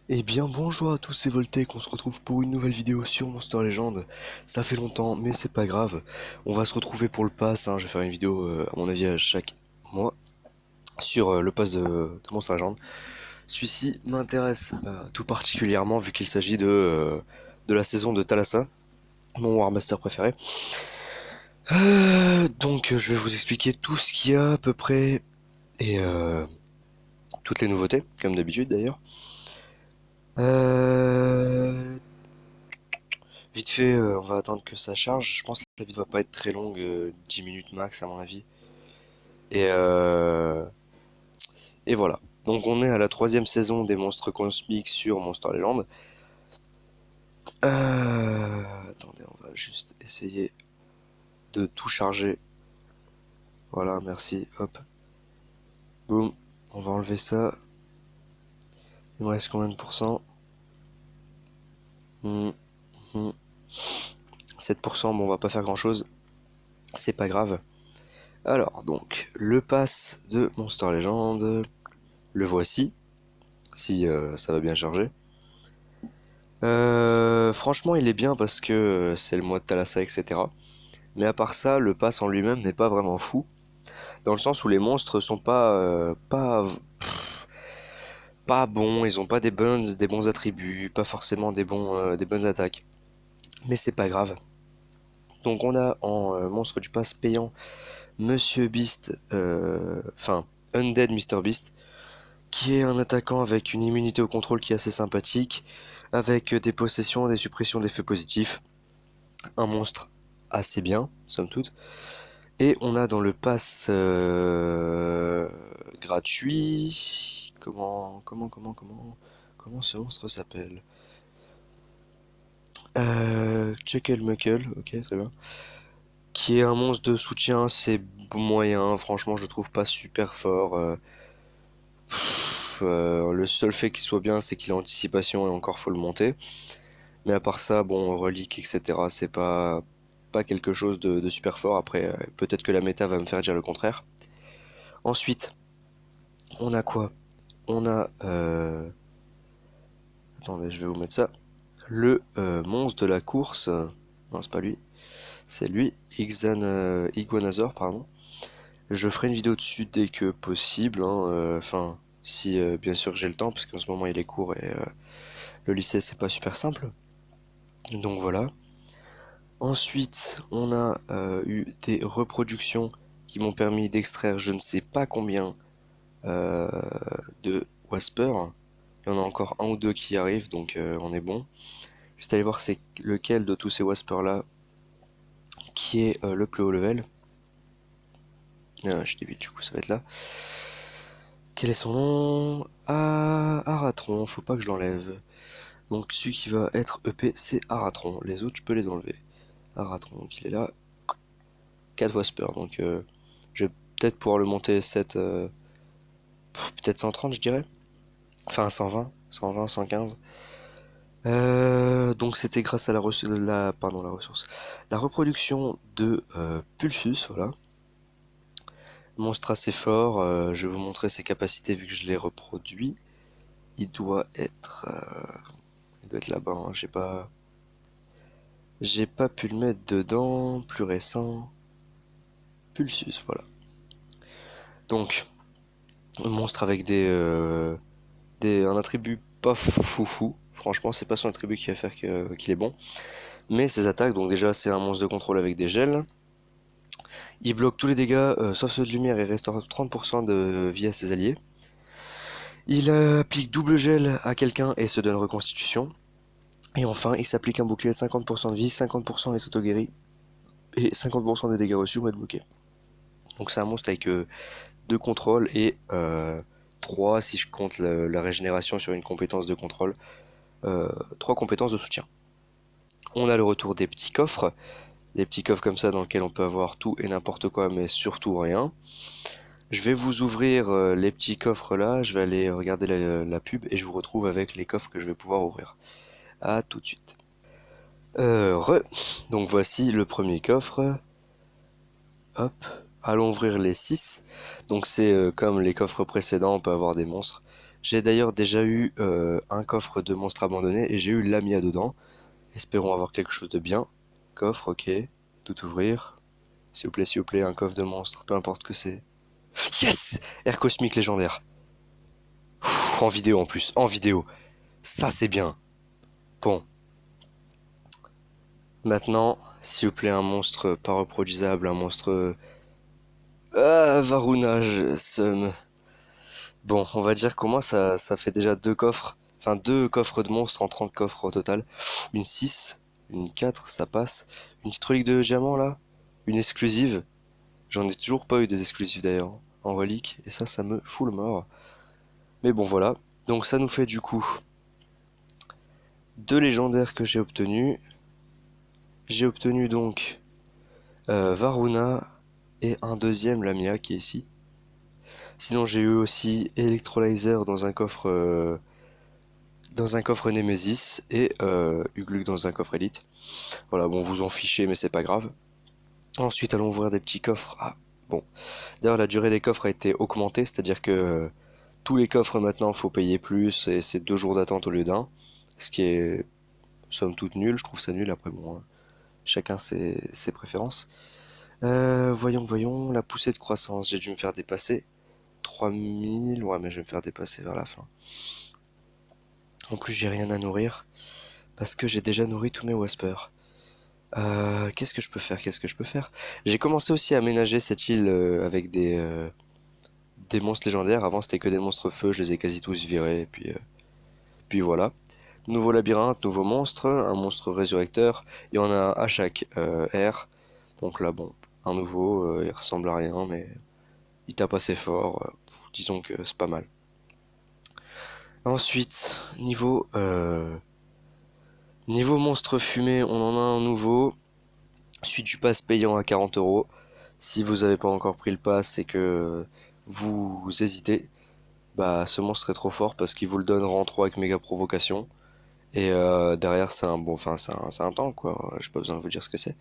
Eh bien bonjour à tous, c'est Voltec, on se retrouve pour une nouvelle vidéo sur Monster Legend. Ça fait longtemps mais c'est pas grave, on va se retrouver pour le pass, je vais faire une vidéo à mon avis à chaque mois sur le pass de Monster Legend. Celui-ci m'intéresse tout particulièrement vu qu'il s'agit de la saison de Thalassa, mon War Master préféré. Donc je vais vous expliquer tout ce qu'il y a à peu près et toutes les nouveautés, comme d'habitude d'ailleurs. Euh, Vite fait, on va attendre que ça charge. Je pense que la vidéo va pas être très longue, 10 minutes max à mon avis. Et, euh, et voilà. Donc on est à la troisième saison des monstres cosmiques sur Monster Legend. Attendez, on va juste essayer de tout charger. Voilà, merci. Hop, boum. On va enlever ça. Il me reste combien de pourcents? 7%, bon on va pas faire grand chose. C'est pas grave. Alors donc, le pass de Monster Legend. Le voici. Si ça va bien charger. Franchement, il est bien parce que c'est le mois de Thalassa, etc. Mais à part ça, le pass en lui-même n'est pas vraiment fou, dans le sens où les monstres sont pas bons, ils ont pas des bons attributs, pas forcément des bonnes attaques. Mais c'est pas grave. Donc on a en monstre du pass payant Monsieur Beast, enfin Undead Mr Beast, qui est un attaquant avec une immunité au contrôle qui est assez sympathique, avec des possessions et des suppressions d'effets positifs. Un monstre assez bien, somme toute. Et on a dans le pass gratuit. Comment ce monstre s'appelle? Chuckle Muckle, ok, très bien. Qui est un monstre de soutien, c'est moyen, franchement, je le trouve pas super fort. Le seul fait qu'il soit bien, c'est qu'il a anticipation et encore faut le monter. Mais à part ça, bon, relique, etc., c'est pas quelque chose de super fort. Après, peut-être que la méta va me faire dire le contraire. Ensuite, on a quoi? On a... Attendez, je vais vous mettre ça. Le monstre de la course. Non, c'est pas lui. C'est lui, Iguanazor, pardon. Je ferai une vidéo dessus dès que possible. Enfin, si bien sûr j'ai le temps, parce qu'en ce moment il est court et le lycée c'est pas super simple. Donc voilà. Ensuite, on a eu des reproductions qui m'ont permis d'extraire je ne sais pas combien euh, de Whisper. Il y en a encore un ou deux qui arrivent, donc on est bon. Juste aller voir c'est lequel de tous ces Whisper là qui est le plus haut level. Je débile, du coup ça va être là. Quel est son nom? Ah, Aratron, faut pas que je l'enlève. Donc celui qui va être EP c'est Aratron, les autres je peux les enlever. Aratron, donc il est là. 4 Whisper, donc je vais peut-être pouvoir le monter 7, peut-être 130 je dirais. Enfin 120, 120, 115. Donc c'était grâce à pardon, la ressource, la reproduction de Pulsus, voilà. Monstre assez fort, je vais vous montrer ses capacités vu que je l'ai reproduit. Il doit être, il doit être là-bas, hein. J'ai pas pu le mettre dedans, plus récent. Pulsus, voilà. Donc, un monstre avec un attribut pas foufou. Franchement, c'est pas son attribut qui va faire qu'il est bon. Mais ses attaques, donc déjà, c'est un monstre de contrôle avec des gels. Il bloque tous les dégâts, sauf ceux de lumière, et restaure 30% de vie à ses alliés. Il applique double gel à quelqu'un et se donne reconstitution. Et enfin, il s'applique un bouclier de 50% de vie, 50% est auto-guéri, et 50% des dégâts reçus vont être bloqués. Donc c'est un monstre avec 2 contrôles et 3 si je compte la régénération sur une compétence de contrôle. 3 compétences de soutien. On a le retour des petits coffres. Des petits coffres comme ça dans lesquels on peut avoir tout et n'importe quoi, mais surtout rien. Je vais vous ouvrir les petits coffres là, je vais aller regarder la pub et je vous retrouve avec les coffres que je vais pouvoir ouvrir. A tout de suite. Donc voici le premier coffre. Hop, allons ouvrir les 6. Donc c'est comme les coffres précédents, on peut avoir des monstres. J'ai d'ailleurs déjà eu un coffre de monstres abandonnés et j'ai eu Lamia dedans. Espérons avoir quelque chose de bien. Coffre, ok. Tout ouvrir. S'il vous plaît, un coffre de monstres, peu importe que c'est. Yes! Air cosmique légendaire. En vidéo en plus, en vidéo. Ça c'est bien. Bon. Maintenant, s'il vous plaît, un monstre pas reproduisable, un monstre... Ah, Varuna, Bon, on va dire qu'au moins ça fait déjà deux coffres. Enfin, deux coffres de monstres en 30 coffres au total. Une 6, une 4, ça passe. Une petite relique de diamant là. Une exclusive. J'en ai toujours pas eu des exclusives d'ailleurs. En relique. Et ça me fout le mort. Mais bon, voilà. Donc ça nous fait du coup deux légendaires que j'ai obtenus. J'ai obtenu donc Varuna et un deuxième Lamia qui est ici. Sinon j'ai eu aussi Electrolyzer dans un coffre Nemesis et Ugluk dans un coffre Elite. Voilà, bon vous en fichez mais c'est pas grave. Ensuite allons ouvrir des petits coffres. Ah bon. D'ailleurs la durée des coffres a été augmentée, c'est-à-dire que tous les coffres maintenant faut payer plus et c'est 2 jours d'attente au lieu d'un. Ce qui est somme toute nul, je trouve ça nul après bon. Chacun ses préférences. Voyons, la poussée de croissance, j'ai dû me faire dépasser. 3000, ouais mais je vais me faire dépasser vers la fin. En plus j'ai rien à nourrir, parce que j'ai déjà nourri tous mes Waspers. Qu'est-ce que je peux faire? Qu'est-ce que je peux faire? J'ai commencé aussi à aménager cette île avec des monstres légendaires. Avant c'était que des monstres feu, je les ai quasi tous virés, et puis voilà. Nouveau labyrinthe, nouveau monstre, un monstre résurrecteur. Il y en a à chaque ère. Donc là bon, un nouveau, il ressemble à rien, mais il tape assez fort. Disons que c'est pas mal. Ensuite, niveau monstre fumé, on en a un nouveau. Suite du pass payant à 40 €. Si vous n'avez pas encore pris le pass et que vous hésitez, bah ce monstre est trop fort parce qu'il vous le donne rang 3 avec méga provocation. Et derrière c'est un bon, enfin c'est un tank quoi. J'ai pas besoin de vous dire ce que c'est.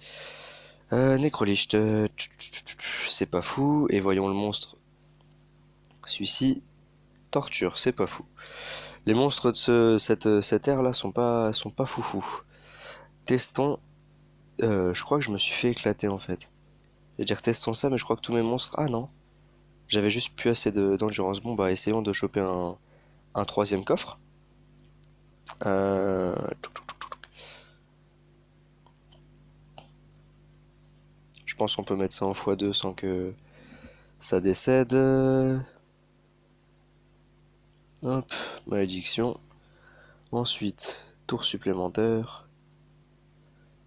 Necrolich, c'est pas fou. Et voyons le monstre. Celui-ci, torture, c'est pas fou. Les monstres de cette ère là sont pas foufou. Testons. Je crois que je me suis fait éclater en fait. Je vais dire testons ça, mais je crois que tous mes monstres. Ah non. J'avais juste plus assez d'endurance. Bon, bah, essayons de choper un troisième coffre. Euh, Je pense qu'on peut mettre ça en x2 sans que ça décède. Hop, malédiction. Ensuite, tour supplémentaire.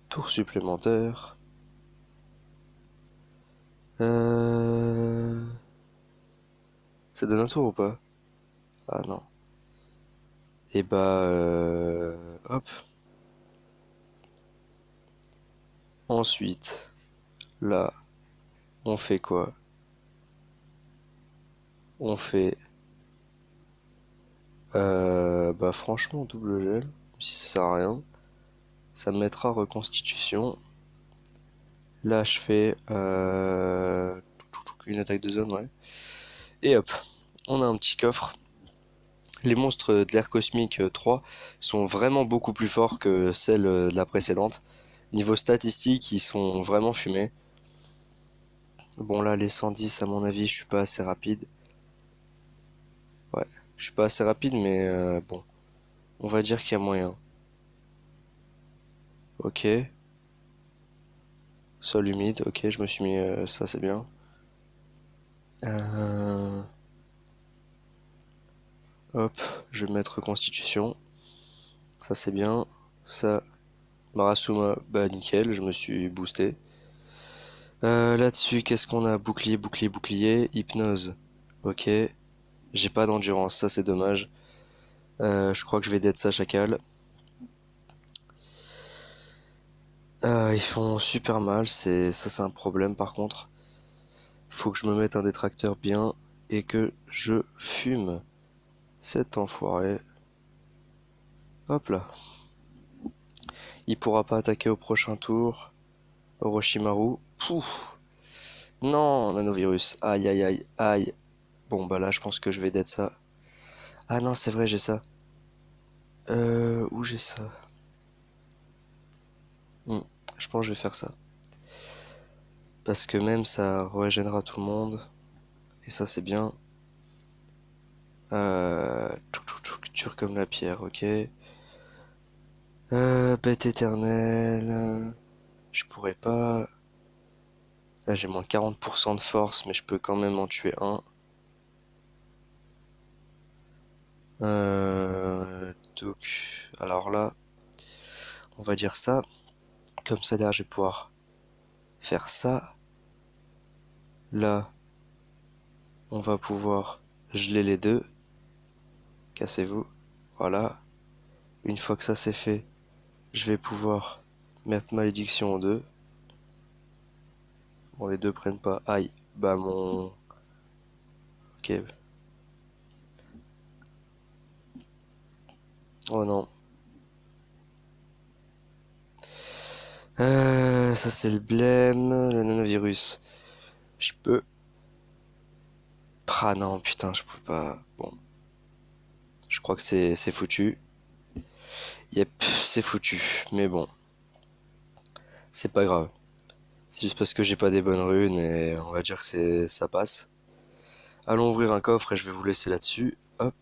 Tour supplémentaire. Euh... Ça donne un tour ou pas? Ah non. Et bah, hop. Ensuite, là, on fait quoi? On fait bah franchement double gel, même si ça sert à rien. Ça me mettra reconstitution. Là je fais une attaque de zone, ouais. Et hop, on a un petit coffre. Les monstres de l'ère cosmique 3 sont vraiment beaucoup plus forts que celles de la précédente. Niveau statistique, ils sont vraiment fumés. Bon là les 110 à mon avis je suis pas assez rapide. Ouais, je suis pas assez rapide mais bon, on va dire qu'il y a moyen. Ok, sol humide, ok, je me suis mis ça c'est bien. Euh, Hop, je vais mettre constitution, ça c'est bien. Ça, Marasuma, bah nickel, je me suis boosté. Là-dessus, qu'est-ce qu'on a? Bouclier, bouclier, bouclier, hypnose. Ok, j'ai pas d'endurance, ça c'est dommage. Je crois que je vais dead ça chacal. Ils font super mal, c'est un problème par contre. Faut que je me mette un détracteur bien et que je fume cet enfoiré. Hop là. Il pourra pas attaquer au prochain tour. Orochimaru. Pouf. Non, nanovirus. Aïe aïe aïe aïe. Bon bah là je pense que je vais dead ça. Ah non, c'est vrai, j'ai ça. Où j'ai ça? Hmm, je pense que je vais faire ça. Parce que même ça régénérera tout le monde. Et ça, c'est bien. Dur comme la pierre, ok. Bête éternelle. Je pourrais pas. Là, j'ai moins 40% de force, mais je peux quand même en tuer un. Alors là, on va dire ça. Comme ça, derrière, je vais pouvoir faire ça. Là, on va pouvoir geler les deux. Cassez-vous. Voilà. Une fois que ça c'est fait, je vais pouvoir mettre malédiction en deux. Bon, les deux prennent pas. Aïe. Bah, mon. Ok. Oh non. Ça c'est le blême. Le nanovirus. Je peux. Ah non, putain, je peux pas. Bon. Je crois que c'est foutu. Yep, c'est foutu. Mais bon, c'est pas grave. C'est juste parce que j'ai pas des bonnes runes et on va dire que ça passe. Allons ouvrir un coffre et je vais vous laisser là-dessus. Hop.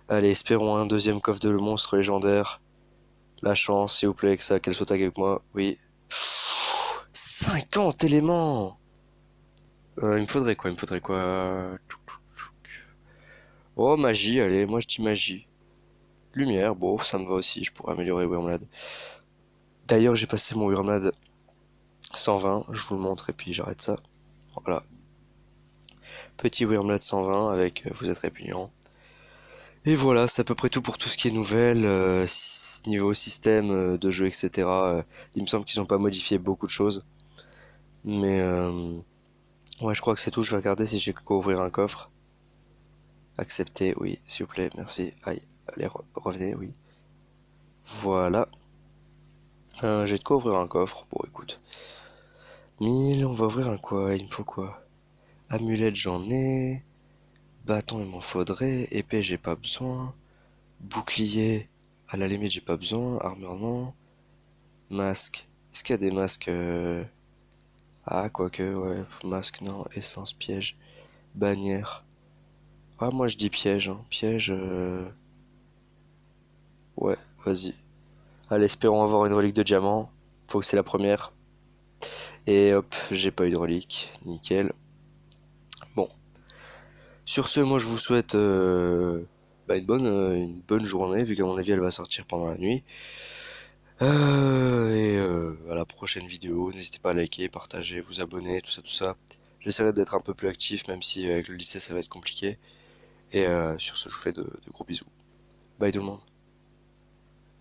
Allez, espérons un deuxième coffre de le monstre légendaire. La chance, s'il vous plaît, que ça, qu'elle soit avec moi. Oui. 50 éléments! Il me faudrait quoi? Il me faudrait quoi? Oh, magie, allez, moi je dis magie. Lumière, bon, ça me va aussi, je pourrais améliorer Wyrmlad. D'ailleurs, j'ai passé mon Wyrmlad 120, je vous le montre et puis j'arrête ça. Voilà. Petit Wyrmlad 120 avec Vous êtes répugnant. Et voilà, c'est à peu près tout pour tout ce qui est nouvelle, niveau système de jeu, etc. Il me semble qu'ils n'ont pas modifié beaucoup de choses. Mais ouais, je crois que c'est tout. Je vais regarder si j'ai quoi ouvrir un coffre. Accepter, oui, s'il vous plaît, merci. Aïe, allez, revenez, oui. Voilà. J'ai de quoi ouvrir un coffre. Bon, écoute. 1000, on va ouvrir un quoi? Il me faut quoi? Amulette, j'en ai. Bâton, il m'en faudrait. Épée, j'ai pas besoin. Bouclier, à la limite, j'ai pas besoin. Armure, non. Masque. Est-ce qu'il y a des masques Ah, quoique, ouais. Masque, non. Essence, piège. Bannière. Ah, moi, je dis piège, hein. Piège, ouais, vas-y. Allez, espérons avoir une relique de diamant. Faut que c'est la première. Et hop, j'ai pas eu de relique. Nickel. Bon. Sur ce, moi, je vous souhaite bah, une bonne journée, vu qu'à mon avis, elle va sortir pendant la nuit. À la prochaine vidéo. N'hésitez pas à liker, partager, vous abonner, tout ça, tout ça. J'essaierai d'être un peu plus actif, même si avec le lycée, ça va être compliqué. Et sur ce, je vous fais de gros bisous. Bye tout le monde.